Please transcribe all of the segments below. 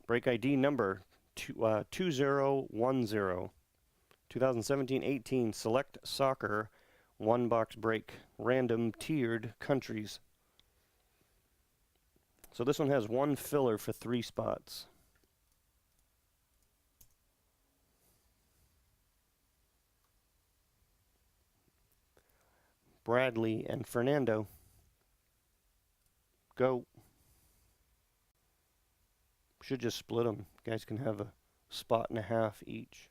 Break ID number 2010. 2017-18 Select Soccer 1-box break. Random tiered countries. So this one has one filler for 3 spots. Bradley and Fernando. Go. Should just split them. You guys can have a spot and a half each.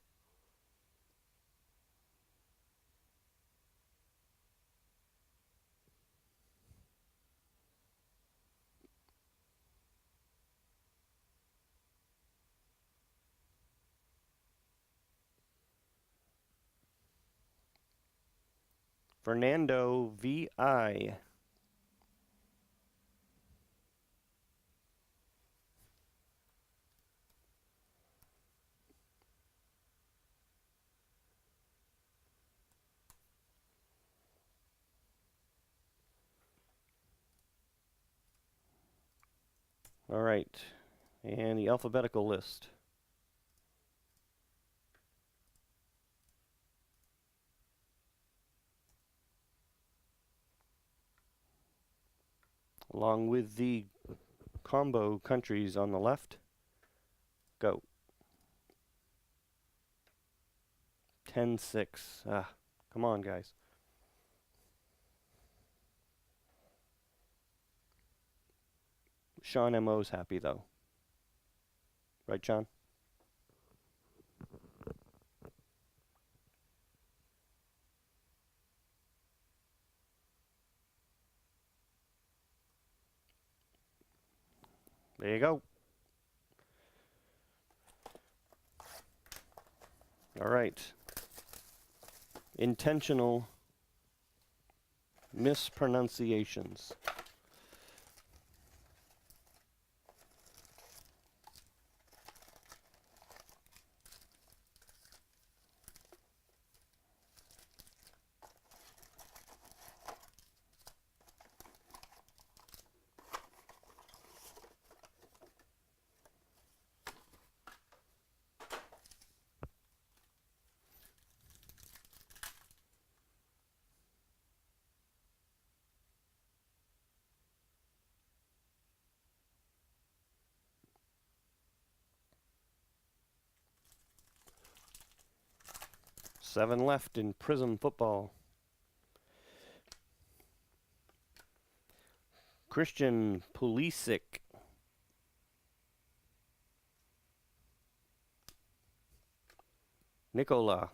Fernando VI. All right, and the alphabetical list. Along with the combo countries on the left. Go. 10-6. Ah, come on, guys. Sean M.O.'s happy, though. Right, Sean? There you go. All right. Intentional mispronunciations. Seven left in Prism football. Christian Pulisic. Nikola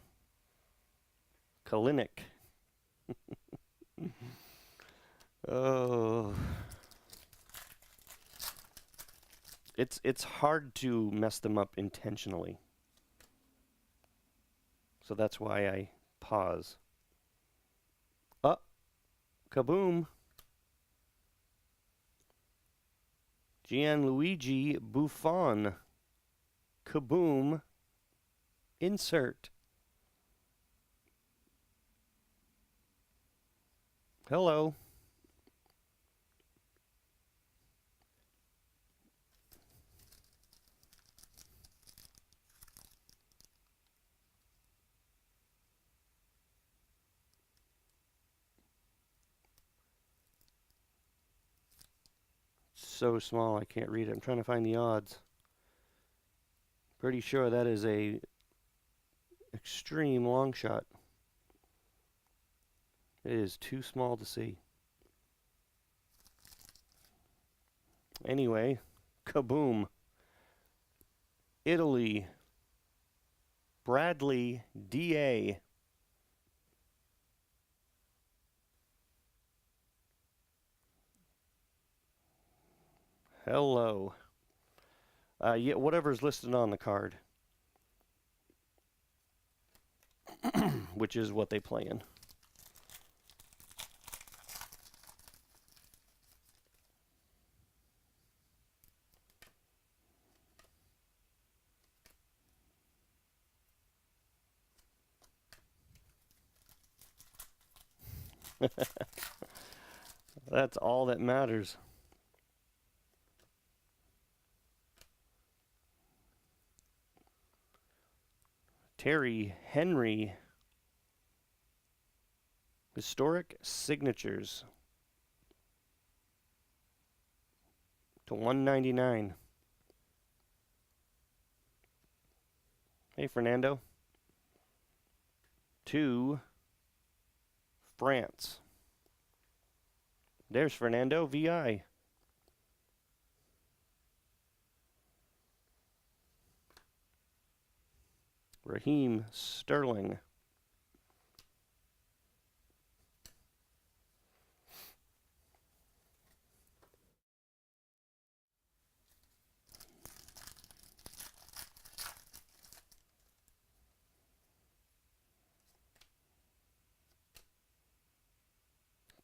Kalinic. Oh. It's hard to mess them up intentionally. So that's why I pause. Kaboom. Gianluigi Buffon. Kaboom. Insert. Hello. So small I can't read it. I'm trying to find the odds. Pretty sure that is a extreme long shot. It is too small to see. Anyway, kaboom. Italy. Bradley D.A. Hello. Yeah, whatever's listed on the card. Which is what they play in. That's all that matters. Terry Henry. Historic Signatures to 199. Hey, Fernando. To France. There's Fernando, VI. Raheem Sterling.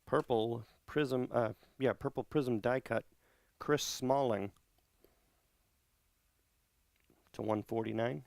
Purple Prism, Purple Prism die cut, Chris Smalling to 149.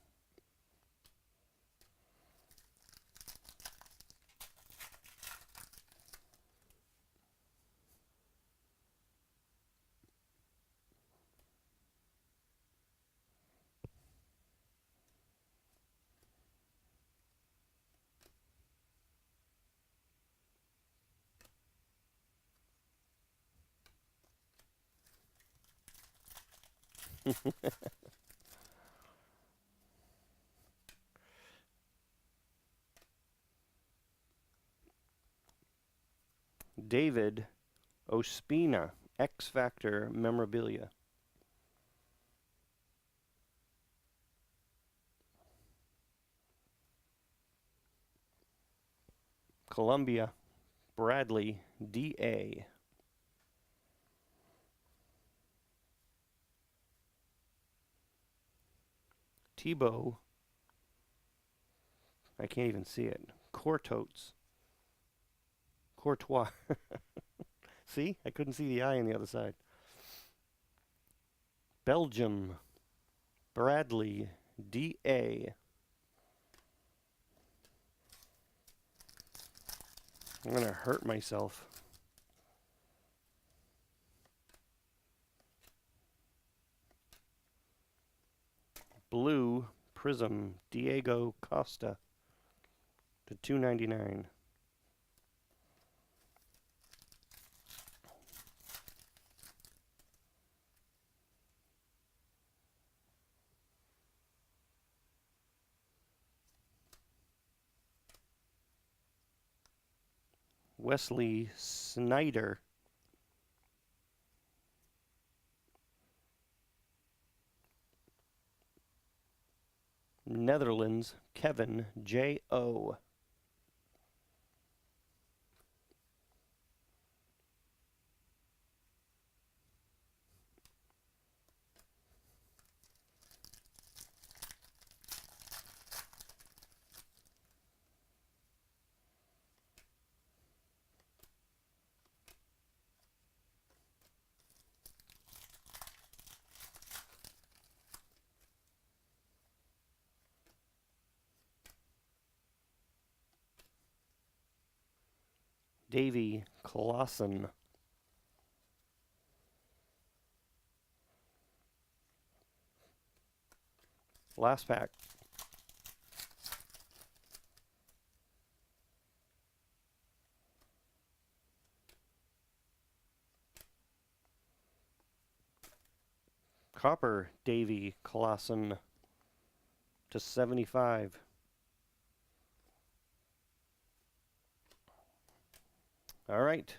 David Ospina, X Factor memorabilia. Columbia, Bradley, DA. Tebow, I can't even see it. Courtois. See? I couldn't see the I on the other side. Belgium, Bradley, DA. I'm going to hurt myself. Blue Prism, Diego Costa to 299. Wesley Snyder. Netherlands, Kevin J.O. Davy Clausen. Last pack. Copper Davy Clausen to 75. All right.